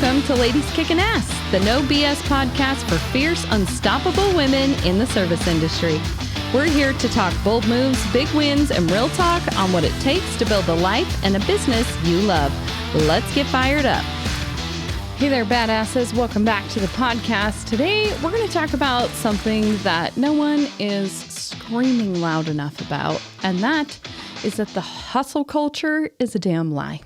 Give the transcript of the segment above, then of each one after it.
Welcome to Ladies Kickin Ass, the no BS podcast for fierce, unstoppable women in the service industry. We're here to talk bold moves, big wins, and real talk on what it takes to build a life and a business you love. Let's get fired up. Hey there, badasses. Welcome back to the podcast. Today, we're going to talk about something that no one is screaming loud enough about, and that is that the hustle culture is a damn lie.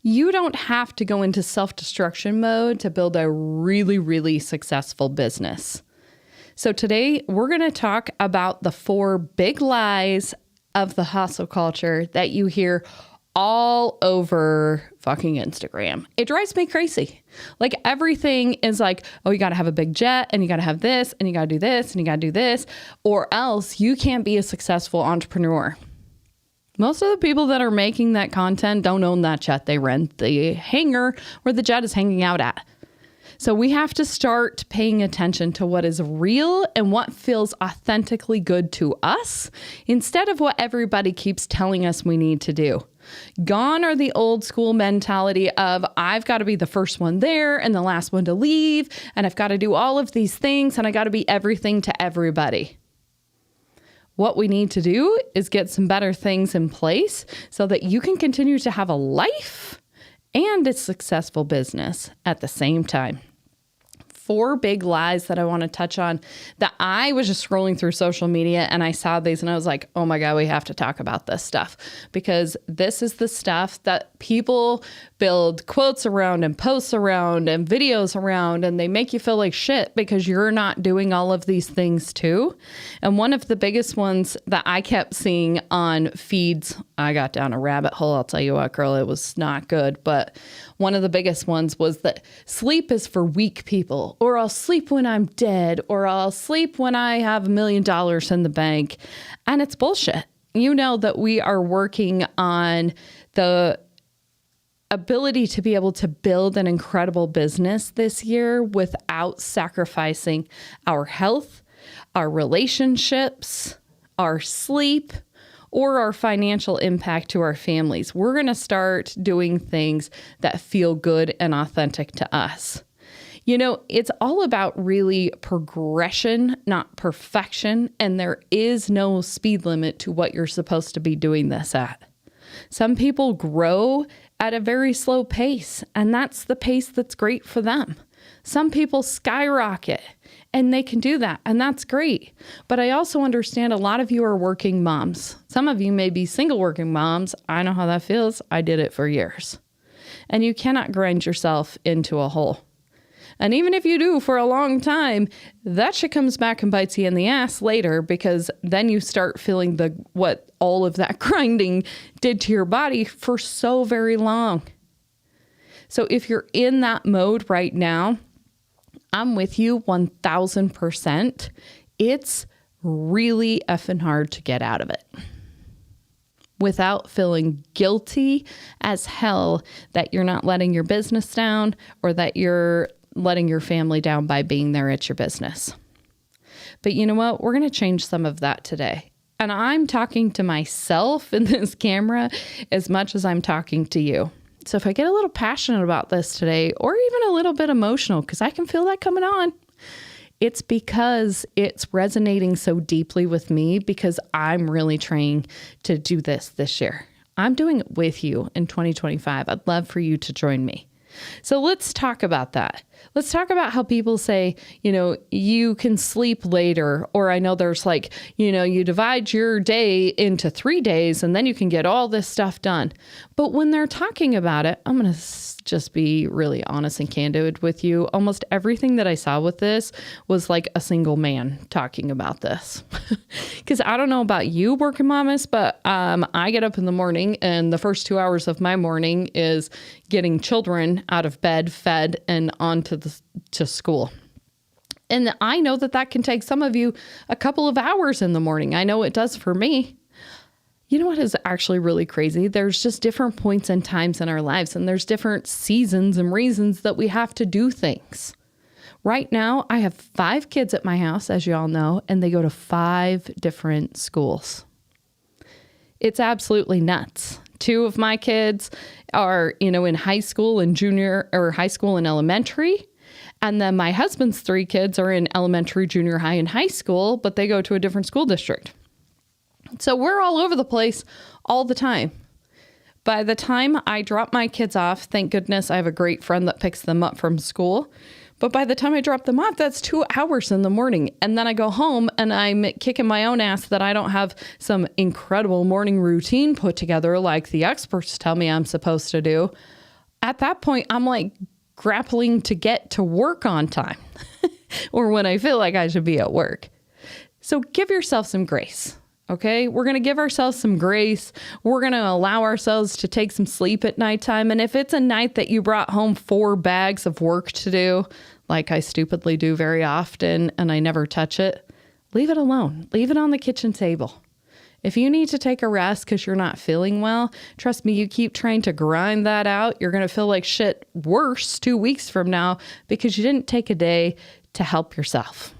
You don't have to go into self-destruction mode to build a really, really successful business. So today we're going to talk about the 4 big lies of the hustle culture that you hear all over fucking Instagram. It drives me crazy. Like everything is like, oh, you got to have a big jet and you got to have this and you got to do this and you got to do this, or else you can't be a successful entrepreneur. Most of the people that are making that content don't own that jet. They rent the hangar where the jet is hanging out at. So we have to start paying attention to what is real and what feels authentically good to us instead of what everybody keeps telling us we need to do. Gone are the old school mentality of I've got to be the first one there and the last one to leave, and I've got to do all of these things and I got to be everything to everybody. What we need to do is get some better things in place so that you can continue to have a life and a successful business at the same time. 4 big lies that I want to touch on that I was just scrolling through social media and I saw these and I was like, oh my God, we have to talk about this stuff, because this is the stuff that people build quotes around and posts around and videos around, and they make you feel like shit because you're not doing all of these things too. And one of the biggest ones that I kept seeing on feeds, I got down a rabbit hole. I'll tell you what, girl, it was not good. But one of the biggest ones was that sleep is for weak people, or I'll sleep when I'm dead, or I'll sleep when I have $1 million in the bank. And it's bullshit. You know that we are working on the ability to be able to build an incredible business this year without sacrificing our health, our relationships, our sleep, or our financial impact to our families. We're going to start doing things that feel good and authentic to us. You know, it's all about really progression, not perfection, and there is no speed limit to what you're supposed to be doing this at. Some people grow at a very slow pace, and that's the pace that's great for them. Some people skyrocket, and they can do that, and that's great. But I also understand a lot of you are working moms. Some of you may be single working moms. I know how that feels. I did it for years. And you cannot grind yourself into a hole. And even if you do for a long time, that shit comes back and bites you in the ass later, because then you start feeling what all of that grinding did to your body for so very long. So if you're in that mode right now, I'm with you 1000%. It's really effing hard to get out of it without feeling guilty as hell that you're not letting your business down, or that you're letting your family down by being there at your business. But you know what? We're going to change some of that today. And I'm talking to myself in this camera as much as I'm talking to you. So if I get a little passionate about this today, or even a little bit emotional, because I can feel that coming on, it's because it's resonating so deeply with me, because I'm really trying to do this year. I'm doing it with you in 2025. I'd love for you to join me. So let's talk about that. Let's talk about how people say, you know, you can sleep later, or I know there's like, you know, you divide your day into 3 days and then you can get all this stuff done. But when they're talking about it, I'm going to just be really honest and candid with you. Almost everything that I saw with this was like a single man talking about this. Because I don't know about you working mamas, but I get up in the morning and the first 2 hours of my morning is getting children out of bed, fed, and onto to school. And I know that can take some of you a couple of hours in the morning. I know it does for me. You know what is actually really crazy? There's just different points and times in our lives, and there's different seasons and reasons that we have to do things. Right now, I have 5 kids at my house, as you all know, and they go to 5 different schools. It's absolutely nuts 2 of my kids are, in high school and junior or high school and elementary. And then my husband's 3 kids are in elementary, junior high, and high school, but they go to a different school district. So we're all over the place all the time. By the time I drop my kids off, thank goodness I have a great friend that picks them up from school. But by the time I drop them off, that's 2 hours in the morning. And then I go home and I'm kicking my own ass that I don't have some incredible morning routine put together like the experts tell me I'm supposed to do. At that point, I'm like grappling to get to work on time or when I feel like I should be at work. So give yourself some grace. Okay, we're going to give ourselves some grace. We're going to allow ourselves to take some sleep at nighttime. And if it's a night that you brought home 4 bags of work to do, like I stupidly do very often, and I never touch it, leave it alone. Leave it on the kitchen table. If you need to take a rest because you're not feeling well, trust me, you keep trying to grind that out, you're going to feel like shit worse 2 weeks from now because you didn't take a day to help yourself.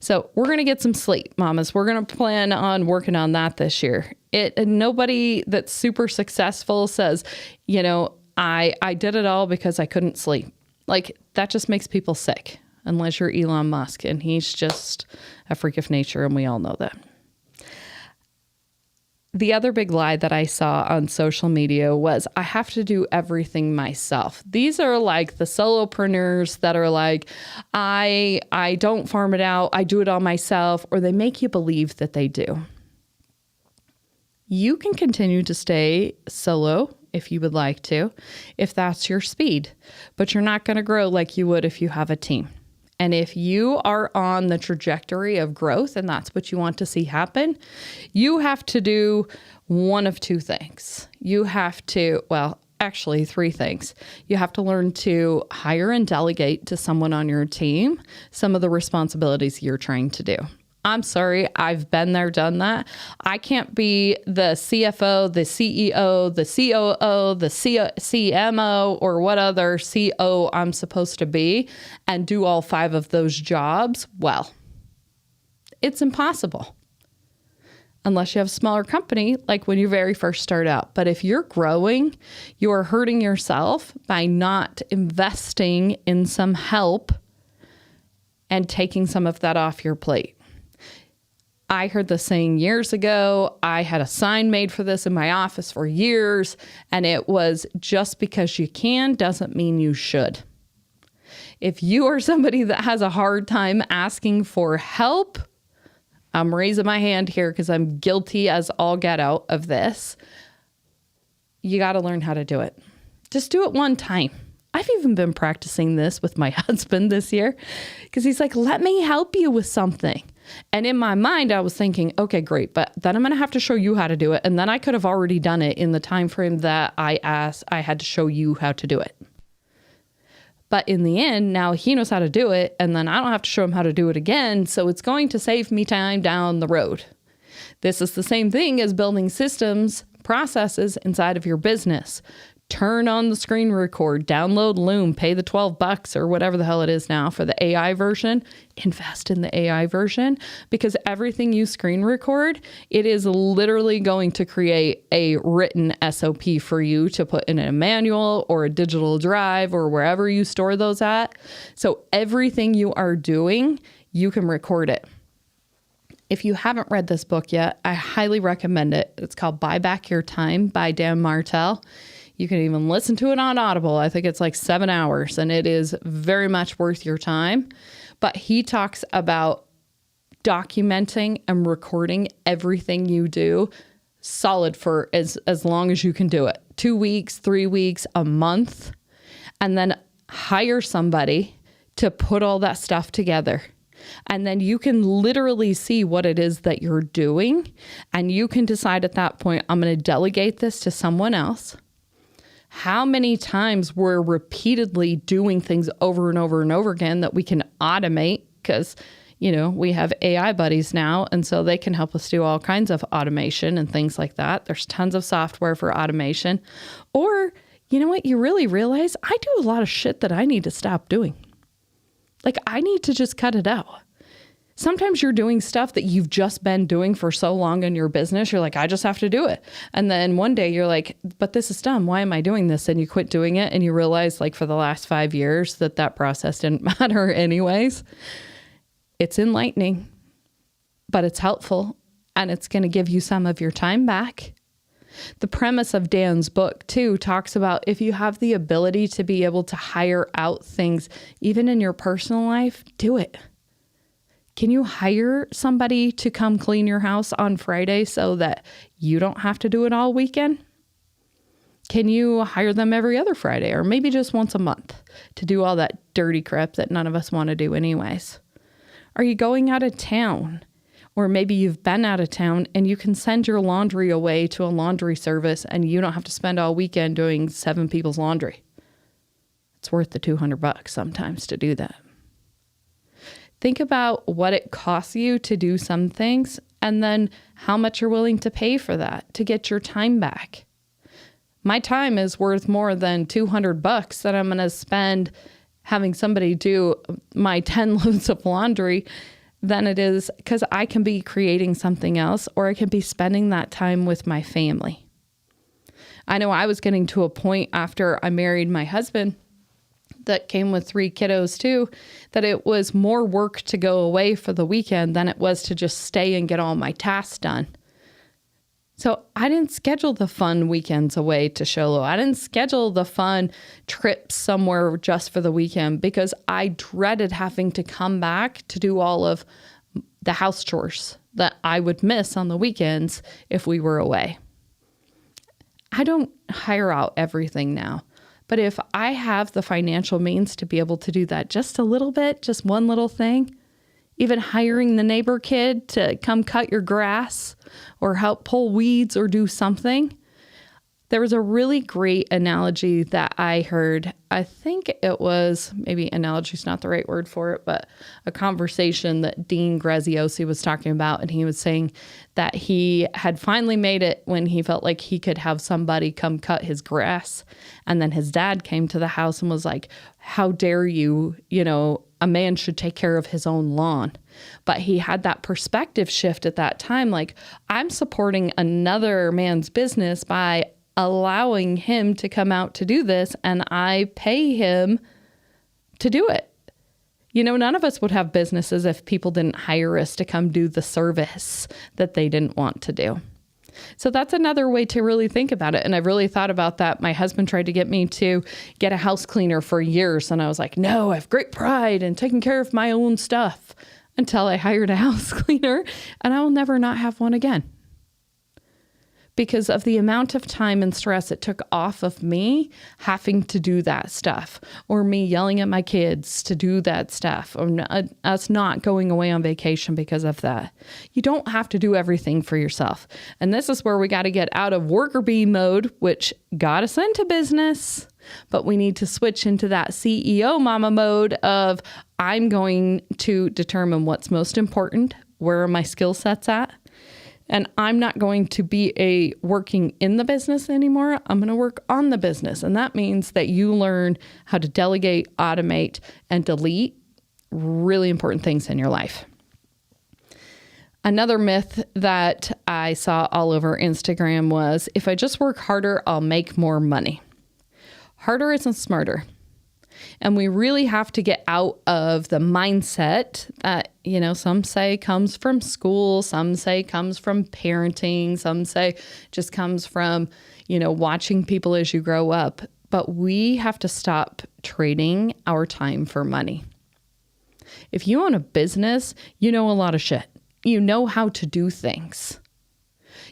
So we're going to get some sleep, mamas. We're going to plan on working on that this year. Nobody that's super successful says, I did it all because I couldn't sleep. Like, that just makes people sick, unless you're Elon Musk, and he's just a freak of nature, and we all know that. The other big lie that I saw on social media was I have to do everything myself. These are like the solopreneurs that are like, I don't farm it out, I do it all myself, or they make you believe that they do. You can continue to stay solo if you would like to, if that's your speed, but you're not going to grow like you would if you have a team. And if you are on the trajectory of growth and that's what you want to see happen, you have to do one of 2 things. You have to, actually 3 things. You have to learn to hire and delegate to someone on your team some of the responsibilities you're trying to do. I'm sorry, I've been there, done that. I can't be the CFO, the CEO, the COO, the CMO, or what other CO I'm supposed to be and do all 5 of those jobs. Well, it's impossible. Unless you have a smaller company, like when you very first start out. But if you're growing, you are hurting yourself by not investing in some help and taking some of that off your plate. I heard this saying years ago. I had a sign made for this in my office for years, and it was, just because you can doesn't mean you should. If you are somebody that has a hard time asking for help, I'm raising my hand here because I'm guilty as all get out of this. You got to learn how to do it. Just do it one time. I've even been practicing this with my husband this year because he's like, let me help you with something. And in my mind, I was thinking, okay, great, but then I'm going to have to show you how to do it. And then I could have already done it in the time frame that I had to show you how to do it. But in the end, now he knows how to do it, and then I don't have to show him how to do it again. So it's going to save me time down the road. This is the same thing as building systems, processes inside of your business. Turn on the screen record, download Loom, pay the $12 or whatever the hell it is now for the AI version. Invest in the AI version, because everything you screen record, it is literally going to create a written SOP for you to put in a manual or a digital drive or wherever you store those at. So everything you are doing, you can record it. If you haven't read this book yet, I highly recommend it. It's called Buy Back Your Time by Dan Martell. You can even listen to it on Audible. I think it's like 7 hours, and it is very much worth your time. But he talks about documenting and recording everything you do solid for as long as you can do it. 2 weeks, 3 weeks, a month, and then hire somebody to put all that stuff together. And then you can literally see what it is that you're doing. And you can decide at that point, I'm going to delegate this to someone else. How many times we're repeatedly doing things over and over and over again that we can automate, because, we have AI buddies now. And so they can help us do all kinds of automation and things like that. There's tons of software for automation. Or, you know what? You really realize I do a lot of shit that I need to stop doing. Like, I need to just cut it out. Sometimes you're doing stuff that you've just been doing for so long in your business. You're like, I just have to do it. And then one day you're like, but this is dumb. Why am I doing this? And you quit doing it. And you realize like for the last 5 years that process didn't matter anyways. It's enlightening, but it's helpful. And it's going to give you some of your time back. The premise of Dan's book too talks about if you have the ability to be able to hire out things, even in your personal life, do it. Can you hire somebody to come clean your house on Friday so that you don't have to do it all weekend? Can you hire them every other Friday or maybe just once a month to do all that dirty crap that none of us want to do anyways? Are you going out of town? Or maybe you've been out of town and you can send your laundry away to a laundry service and you don't have to spend all weekend doing 7 people's laundry. It's worth the $200 sometimes to do that. Think about what it costs you to do some things and then how much you're willing to pay for that to get your time back. My time is worth more than $200 that I'm going to spend having somebody do my 10 loads of laundry than it is because I can be creating something else or I can be spending that time with my family. I know I was getting to a point after I married my husband that came with 3 kiddos too, that it was more work to go away for the weekend than it was to just stay and get all my tasks done. So I didn't schedule the fun weekends away to Sholo. I didn't schedule the fun trips somewhere just for the weekend because I dreaded having to come back to do all of the house chores that I would miss on the weekends if we were away. I don't hire out everything now. But if I have the financial means to be able to do that just a little bit, just one little thing, even hiring the neighbor kid to come cut your grass or help pull weeds or do something. There was a really great analogy that I heard. I think it was, maybe analogy is not the right word for it, but a conversation that Dean Graziosi was talking about. And he was saying that he had finally made it when he felt like he could have somebody come cut his grass. And then his dad came to the house and was like, how dare you, a man should take care of his own lawn. But he had that perspective shift at that time. Like, I'm supporting another man's business by allowing him to come out to do this, and I pay him to do it. None of us would have businesses if people didn't hire us to come do the service that they didn't want to do. So that's another way to really think about it. And I've really thought about that. My husband tried to get me to get a house cleaner for years. And I was like, no, I have great pride in taking care of my own stuff, until I hired a house cleaner, and I will never not have one again. Because of the amount of time and stress it took off of me having to do that stuff, or me yelling at my kids to do that stuff, or us not going away on vacation because of that. You don't have to do everything for yourself. And this is where we got to get out of worker bee mode, which got us into business, but we need to switch into that CEO mama mode of I'm going to determine what's most important, where are my skill sets at. And I'm not going to be working in the business anymore. I'm going to work on the business. And that means that you learn how to delegate, automate, and delete really important things in your life. Another myth that I saw all over Instagram was, if I just work harder, I'll make more money. Harder isn't smarter. And we really have to get out of the mindset that, some say comes from school, some say comes from parenting, some say just comes from, watching people as you grow up. But we have to stop trading our time for money. If you own a business, you know a lot of shit. You know how to do things.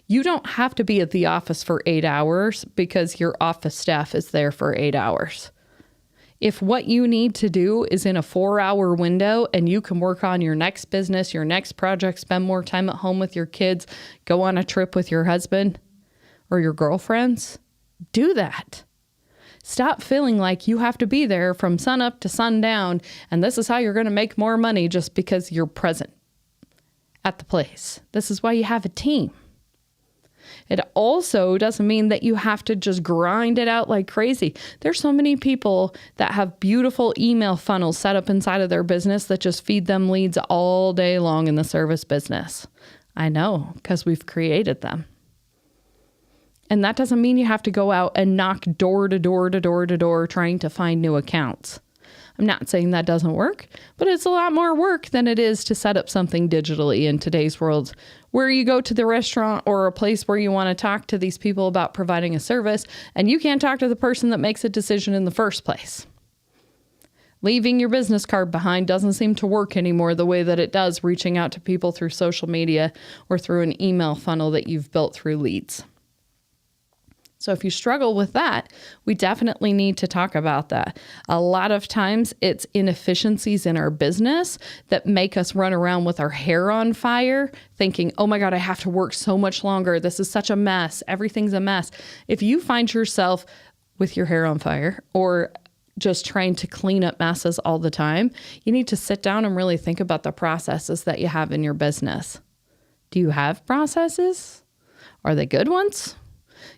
You don't have to be at the office for 8 hours because your office staff is there for 8 hours. If what you need to do is in a 4-hour window and you can work on your next business, your next project, spend more time at home with your kids, go on a trip with your husband or your girlfriends, do that. Stop feeling like you have to be there from sunup to sundown and this is how you're going to make more money just because you're present at the place. This is why you have a team. It also doesn't mean that you have to just grind it out like crazy. There's so many people that have beautiful email funnels set up inside of their business that just feed them leads all day long in the service business. I know, because we've created them. And that doesn't mean you have to go out and knock door to door to door to door trying to find new accounts. I'm not saying that doesn't work, but it's a lot more work than it is to set up something digitally in today's world, where you go to the restaurant or a place where you want to talk to these people about providing a service, and you can't talk to the person that makes a decision in the first place. Leaving your business card behind doesn't seem to work anymore the way that it does reaching out to people through social media or through an email funnel that you've built through leads. So if you struggle with that, we definitely need to talk about that. A lot of times it's inefficiencies in our business that make us run around with our hair on fire, thinking, oh my God, I have to work so much longer. This is such a mess. Everything's a mess. If you find yourself with your hair on fire or just trying to clean up messes all the time, you need to sit down and really think about the processes that you have in your business. Do you have processes? Are they good ones?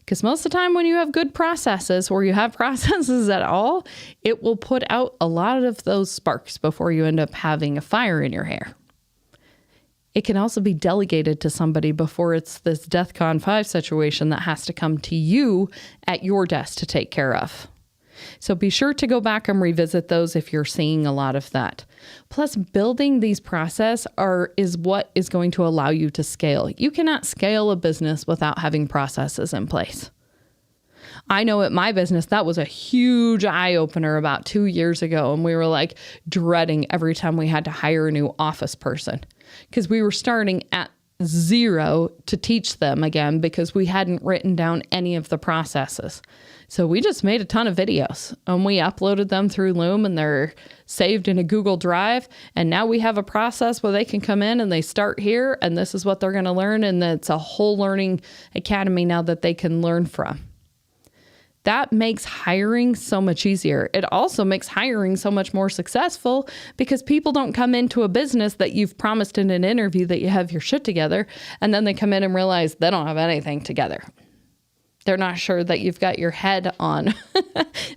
Because most of the time when you have good processes, or you have processes at all, it will put out a lot of those sparks before you end up having a fire in your hair. It can also be delegated to somebody before it's this DEFCON 5 situation that has to come to you at your desk to take care of. So be sure to go back and revisit those if you're seeing a lot of that. Plus, building these processes is what is going to allow you to scale. You cannot scale a business without having processes in place. I know at my business, that was a huge eye-opener about 2 years ago. And we were like dreading every time we had to hire a new office person because we were starting at zero to teach them again because we hadn't written down any of the processes. So we just made a ton of videos and we uploaded them through Loom and they're saved in a Google Drive. And now we have a process where they can come in and they start here and this is what they're going to learn. And it's a whole learning academy now that they can learn from. That makes hiring so much easier. It also makes hiring so much more successful because people don't come into a business that you've promised in an interview that you have your shit together, and then they come in and realize they don't have anything together. They're not sure that you've got your head on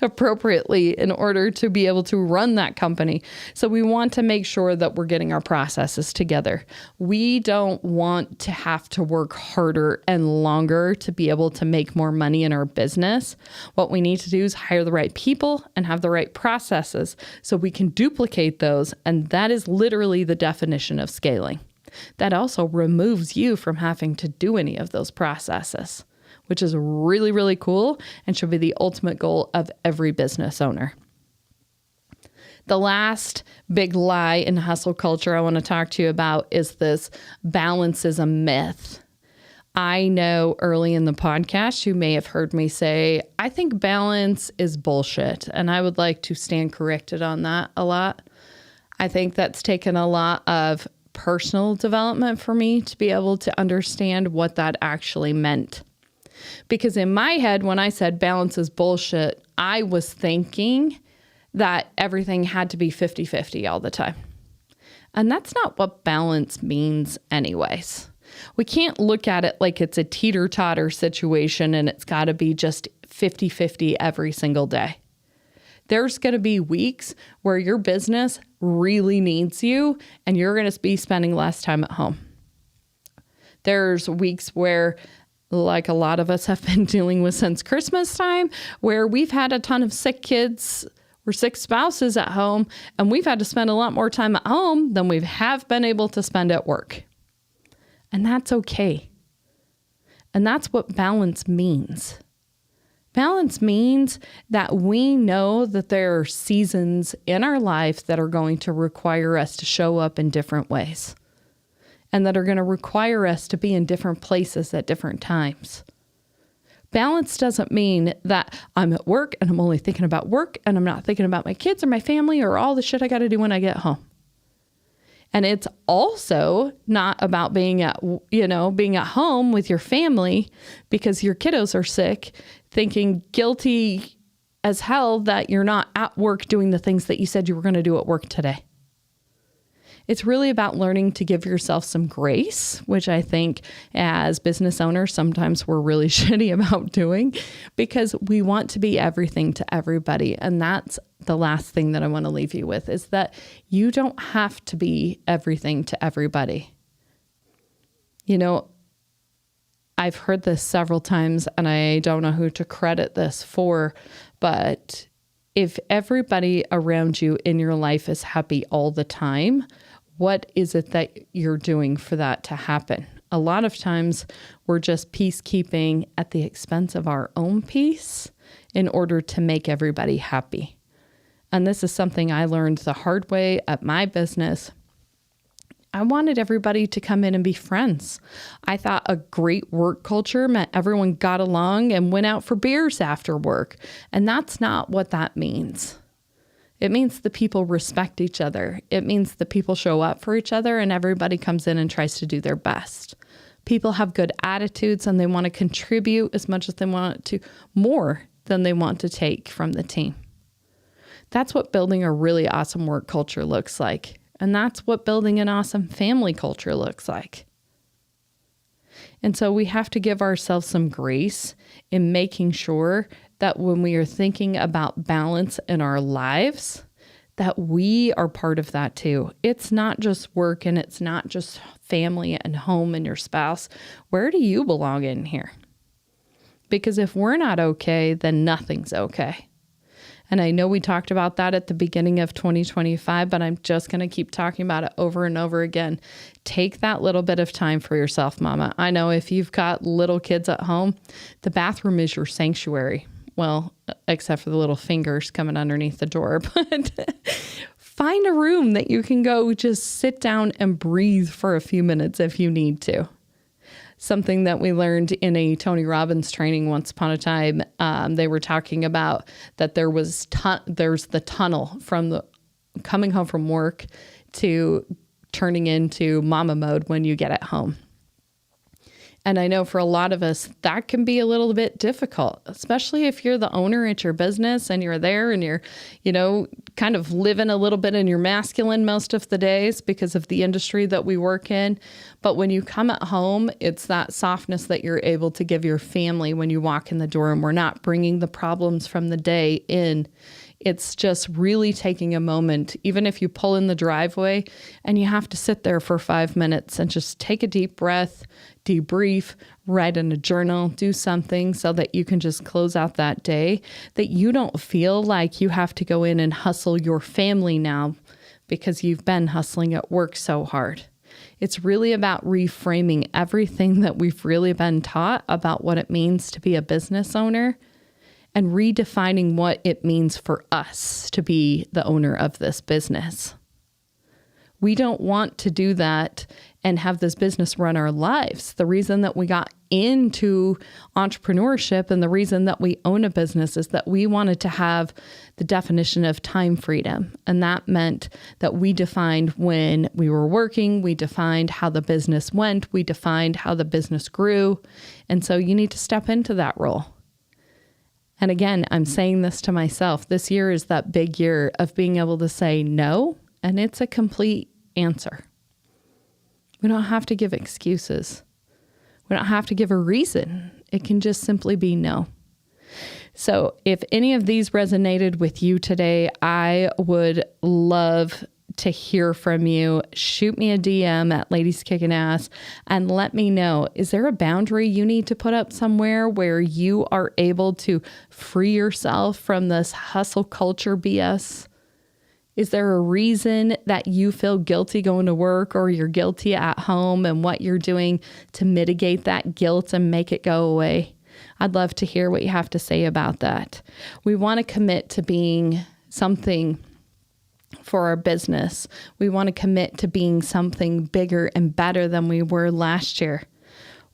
appropriately in order to be able to run that company. So we want to make sure that we're getting our processes together. We don't want to have to work harder and longer to be able to make more money in our business. What we need to do is hire the right people and have the right processes so we can duplicate those. And that is literally the definition of scaling. That also removes you from having to do any of those processes, which is really, really cool and should be the ultimate goal of every business owner. The last big lie in hustle culture I want to talk to you about is this balance is a myth. I know early in the podcast, you may have heard me say, I think balance is bullshit. And I would like to stand corrected on that a lot. I think that's taken a lot of personal development for me to be able to understand what that actually meant. Because in my head, when I said balance is bullshit, I was thinking that everything had to be 50-50 all the time. And that's not what balance means anyways. We can't look at it like it's a teeter-totter situation and it's got to be just 50-50 every single day. There's going to be weeks where your business really needs you and you're going to be spending less time at home. There's weeks where, like a lot of us have been dealing with since Christmas time, where we've had a ton of sick kids or sick spouses at home, and we've had to spend a lot more time at home than we have been able to spend at work. And that's okay. And that's what balance means. Balance means that we know that there are seasons in our life that are going to require us to show up in different ways, and that are going to require us to be in different places at different times. Balance doesn't mean that I'm at work and I'm only thinking about work and I'm not thinking about my kids or my family or all the shit I got to do when I get home. And it's also not about being at home with your family because your kiddos are sick, thinking guilty as hell that you're not at work doing the things that you said you were going to do at work today. It's really about learning to give yourself some grace, which I think as business owners, sometimes we're really shitty about doing because we want to be everything to everybody. And that's the last thing that I want to leave you with, is that you don't have to be everything to everybody. You know, I've heard this several times and I don't know who to credit this for, but if everybody around you in your life is happy all the time, what is it that you're doing for that to happen? A lot of times we're just peacekeeping at the expense of our own peace in order to make everybody happy. And this is something I learned the hard way at my business. I wanted everybody to come in and be friends. I thought a great work culture meant everyone got along and went out for beers after work. And that's not what that means. It means the people respect each other. It means the people show up for each other and everybody comes in and tries to do their best. People have good attitudes and they want to contribute as much as they want to, more than they want to take from the team. That's what building a really awesome work culture looks like. And that's what building an awesome family culture looks like. And so we have to give ourselves some grace in making sure that when we are thinking about balance in our lives, that we are part of that too. It's not just work and it's not just family and home and your spouse. Where do you belong in here? Because if we're not okay, then nothing's okay. And I know we talked about that at the beginning of 2025, but I'm just going to keep talking about it over and over again. Take that little bit of time for yourself, mama. I know if you've got little kids at home, the bathroom is your sanctuary. Well, except for the little fingers coming underneath the door, but find a room that you can go just sit down and breathe for a few minutes if you need to. Something that we learned in a Tony Robbins training once upon a time, they were talking about that there's the tunnel from the coming home from work to turning into mama mode when you get at home. And I know for a lot of us, that can be a little bit difficult, especially if you're the owner at your business and you're there and you're, kind of living a little bit in your masculine most of the days because of the industry that we work in. But when you come at home, it's that softness that you're able to give your family when you walk in the door, and we're not bringing the problems from the day in. It's just really taking a moment, even if you pull in the driveway and you have to sit there for 5 minutes and just take a deep breath, debrief, write in a journal, do something so that you can just close out that day, that you don't feel like you have to go in and hustle your family now because you've been hustling at work so hard. It's really about reframing everything that we've really been taught about what it means to be a business owner and redefining what it means for us to be the owner of this business. We don't want to do that and have this business run our lives. The reason that we got into entrepreneurship and the reason that we own a business is that we wanted to have the definition of time freedom. And that meant that we defined when we were working, we defined how the business went, we defined how the business grew. And so you need to step into that role. And again, I'm saying this to myself. This year is that big year of being able to say no, and it's a complete answer. We don't have to give excuses. We don't have to give a reason. It can just simply be no. So if any of these resonated with you today, I would love to hear from you. Shoot me a DM at Ladies Kickin Ass and let me know, is there a boundary you need to put up somewhere where you are able to free yourself from this hustle culture BS? Is there a reason that you feel guilty going to work or you're guilty at home, and what you're doing to mitigate that guilt and make it go away? I'd love to hear what you have to say about that. We want to commit to being something for our business. We want to commit to being something bigger and better than we were last year.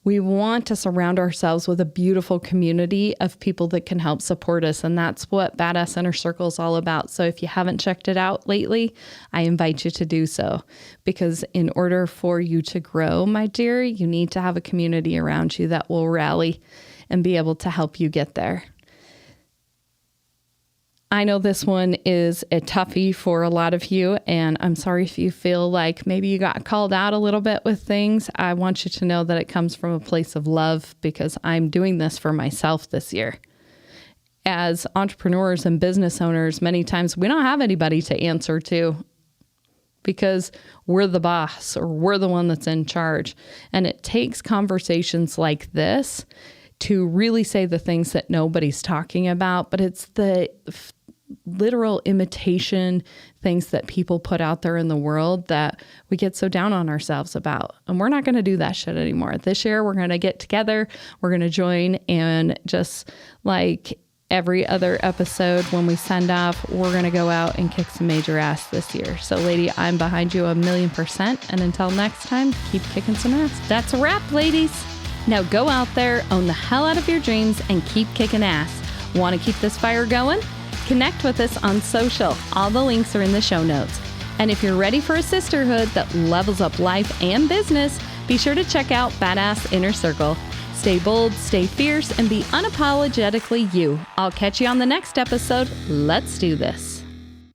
We want to surround ourselves with a beautiful community of people that can help support us. And that's what Badass Inner Circle is all about. So if you haven't checked it out lately, I invite you to do so, because in order for you to grow, my dear, you need to have a community around you that will rally and be able to help you get there. I know this one is a toughie for a lot of you, and I'm sorry if you feel like maybe you got called out a little bit with things. I want you to know that it comes from a place of love because I'm doing this for myself this year. As entrepreneurs and business owners, many times we don't have anybody to answer to because we're the boss or we're the one that's in charge. And it takes conversations like this to really say the things that nobody's talking about, but it's the literal imitation things that people put out there in the world that we get so down on ourselves about. And we're not going to do that shit anymore. This year, we're going to get together. We're going to join, and just like every other episode when we send off, we're going to go out and kick some major ass this year. So lady, I'm behind you 1,000,000%. And until next time, keep kicking some ass. That's a wrap, ladies. Now go out there, own the hell out of your dreams, and keep kicking ass. Want to keep this fire going? Connect with us on social. All the links are in the show notes. And if you're ready for a sisterhood that levels up life and business, be sure to check out Badass Inner Circle. Stay bold, stay fierce, and be unapologetically you. I'll catch you on the next episode. Let's do this.